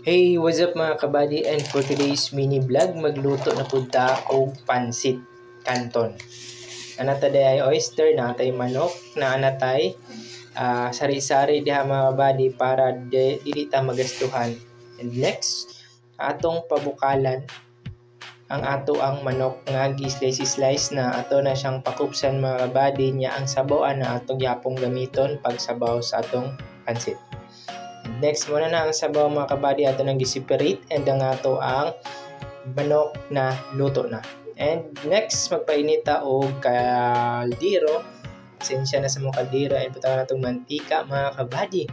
Hey, what's up mga kabady, and for today's mini vlog, magluto na punta og pansit canton. Anatay ay oyster, natay manok, na anatay sari-sari diha mga kabady para dili ta magastuhan. And next, atong pabukalan ang ato ang manok nga gi-slice na ato na siyang pakupsan mga kabady niya ang sabawan na atong yapong gamiton pagsabaw sa atong pansit. Next muna na ang sabaw mga kabady ato nang gi-separate, and ang ato ang manok na luto na. And next magpainit ta og kaldero. Pasensya na sa mga kaldero, and butaw na itong mantika mga kabady.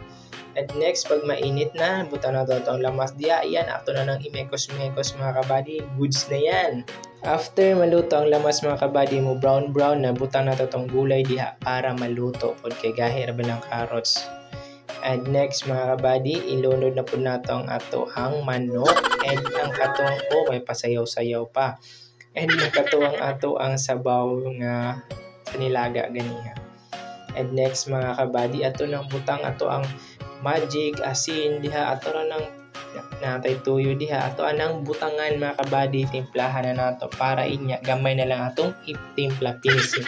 And next pag mainit na, butaw na ito ang lamas diya. Yan, ato na nang imekos-mekos mga kabady. Goods na yan. After maluto ang lamas mga kabady mo, brown na, butaw na ito itong gulay diha para maluto. Pod kay gahir ba ng carrots. And next mga kabady, ilunod na po nato ang ato ang manok, and ang katong may pasayaw-sayaw pa. And nakato ang ato ang sabaw nga nilaga ganiha. And next mga kabady, ato nang butang ato ang magic asin diha, ato ra nang natay tuyo diha, ato anang butangan mga kabady, timplahan na nato para inya gamay na lang atong itimpla pinisi.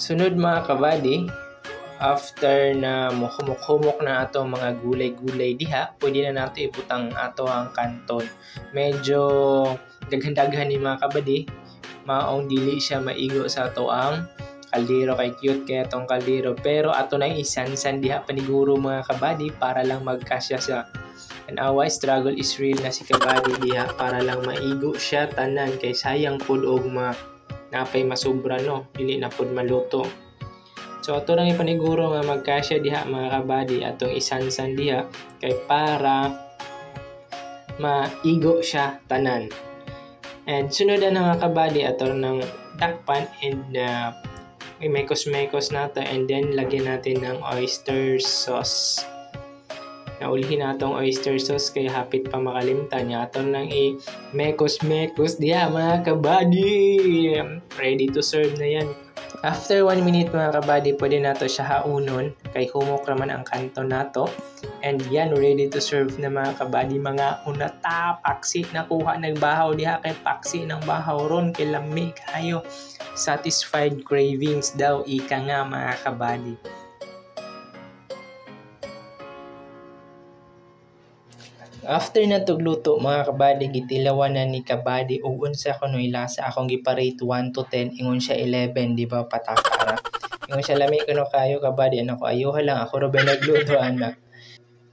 Sunod mga kabady, after na humok-humok na ato mga gulay-gulay diha, pwede na nato ibutang ato ang canton. Medyo daghan-daghan ni mga kabady, maong dili siya maigo sa ato ang kaldero, kay cute kaya itong kaldero. Pero ato na isansan diha paniguro mga kabady para lang magkasya siya. And away, struggle is real na si kabady diha para lang maigo siya tanan, kay sayang pud og napay masubra no, dili na pud maluto. So ato lang ipaniguro nga magkasya diha mga kabady atong isansan diha kay para maigo siya tanan. And sunod na mga kabady, ato nang dakpan and mekos-mekos nato, and then lagyan natin ng oyster sauce. Naulhin natong oyster sauce kay hapit pa makalimtan niya. Ato nang i-mekos-mekos diha mga kabady. Ready to serve na yan. After 1 minute mga kabady, pwede nato siya haunon kay humok raman ang canton nato. And yan, ready to serve na mga kabady. Mga unata, paksi nakuha nagbahaw diha, kay paksi ng bahaw ron kay lami kayo. Satisfied cravings daw ika nga mga kabady. After na tugluto mga kabady, gitilawan na ni kabady ug unsa kuno ilasa, akong giparate 1 to 10, ingon siya 11, di ba patakara. Ingon siya lami kuno kayo kabady, ano ko ayuha lang ako ra ba nagluto anak.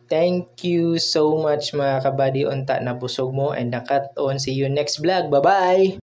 Thank you so much mga kabady, unta na busog mo and nakat-on. See you next vlog. Bye-bye.